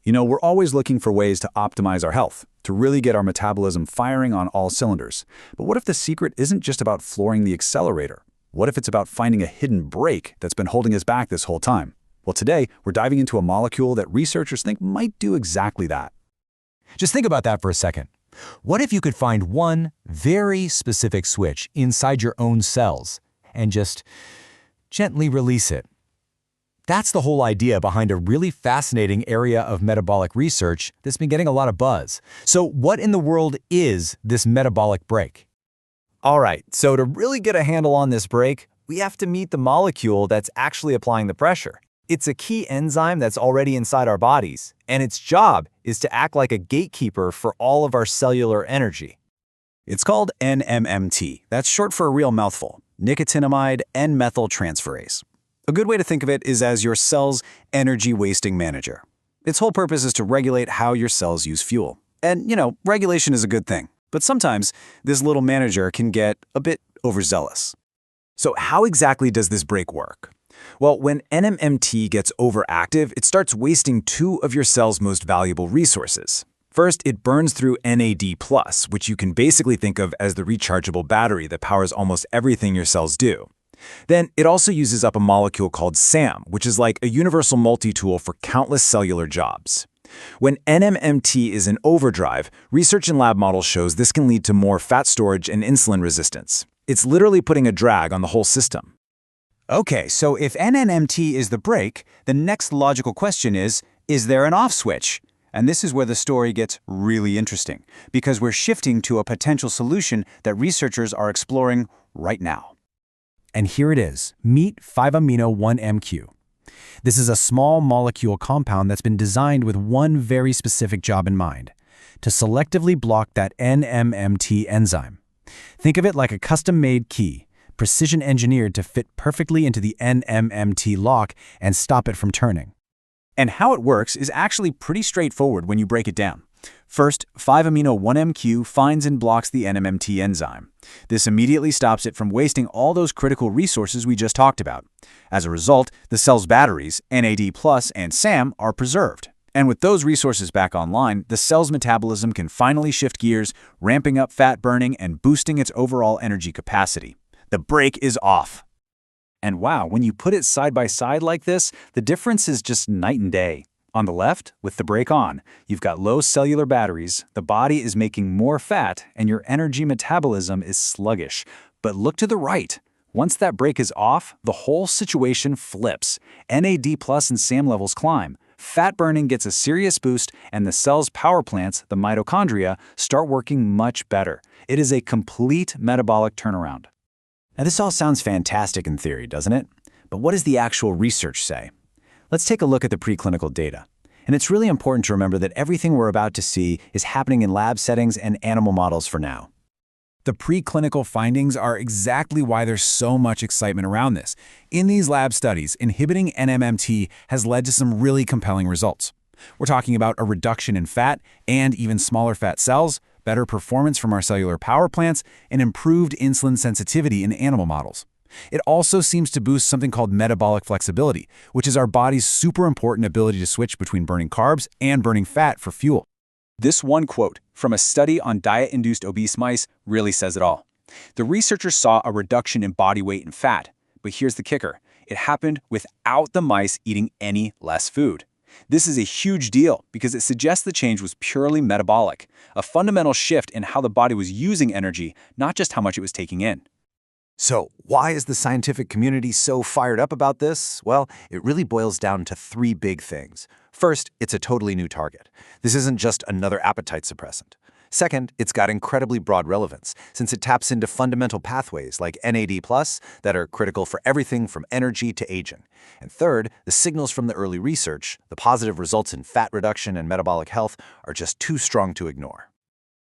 We're always looking for ways to optimize our health, to really get our metabolism firing on all cylinders. But what if the secret isn't just about flooring the accelerator? What if it's about finding a hidden brake that's been holding us back this whole time? Well, today, we're diving into a molecule that researchers think might do exactly that. Just think about that for a second. What if you could find one very specific switch inside your own cells and just gently release it? That's the whole idea behind a really fascinating area of metabolic research that's been getting a lot of buzz. So what in the world is this metabolic brake? All right, so to really get a handle on this brake, we have to meet the molecule that's actually applying the pressure. It's a key enzyme that's already inside our bodies, and its job is to act like a gatekeeper for all of our cellular energy. It's called NNMT. That's short for a real mouthful, nicotinamide N-methyltransferase. A good way to think of it is as your cell's energy-wasting manager. Its whole purpose is to regulate how your cells use fuel. And, regulation is a good thing. But sometimes, this little manager can get a bit overzealous. So how exactly does this brake work? Well, when NNMT gets overactive, it starts wasting two of your cell's most valuable resources. First, it burns through NAD+, which you can basically think of as the rechargeable battery that powers almost everything your cells do. Then, it also uses up a molecule called SAM, which is like a universal multi-tool for countless cellular jobs. When NNMT is in overdrive, research in lab models shows this can lead to more fat storage and insulin resistance. It's literally putting a drag on the whole system. Okay, so if NNMT is the brake, the next logical question is there an off switch? And this is where the story gets really interesting, because we're shifting to a potential solution that researchers are exploring right now. And here it is, meet 5Amino-1MQ. This is a small molecule compound that's been designed with one very specific job in mind, to selectively block that NNMT enzyme. Think of it like a custom-made key, precision-engineered to fit perfectly into the NNMT lock and stop it from turning. And how it works is actually pretty straightforward when you break it down. First, 5Amino-1MQ finds and blocks the NNMT enzyme. This immediately stops it from wasting all those critical resources we just talked about. As a result, the cell's batteries, NAD+ and SAM, are preserved. And with those resources back online, the cell's metabolism can finally shift gears, ramping up fat burning and boosting its overall energy capacity. The brake is off. And wow, when you put it side by side like this, the difference is just night and day. On the left, with the brake on, you've got low cellular batteries, the body is making more fat, and your energy metabolism is sluggish. But look to the right. Once that brake is off, the whole situation flips. NAD+ and SAM levels climb. Fat burning gets a serious boost, and the cell's power plants, the mitochondria, start working much better. It is a complete metabolic turnaround. Now, this all sounds fantastic in theory, doesn't it? But what does the actual research say? Let's take a look at the preclinical data. And it's really important to remember that everything we're about to see is happening in lab settings and animal models for now. The preclinical findings are exactly why there's so much excitement around this. In these lab studies, inhibiting NNMT has led to some really compelling results. We're talking about a reduction in fat and even smaller fat cells, better performance from our cellular power plants, and improved insulin sensitivity in animal models. It also seems to boost something called metabolic flexibility, which is our body's super important ability to switch between burning carbs and burning fat for fuel. This one quote from a study on diet-induced obese mice really says it all. The researchers saw a reduction in body weight and fat, but here's the kicker. It happened without the mice eating any less food. This is a huge deal because it suggests the change was purely metabolic, a fundamental shift in how the body was using energy, not just how much it was taking in. So, why is the scientific community so fired up about this? Well, it really boils down to three big things. First, it's a totally new target. This isn't just another appetite suppressant. Second, it's got incredibly broad relevance, since it taps into fundamental pathways like NAD+ that are critical for everything from energy to aging. And third, the signals from the early research, the positive results in fat reduction and metabolic health, are just too strong to ignore.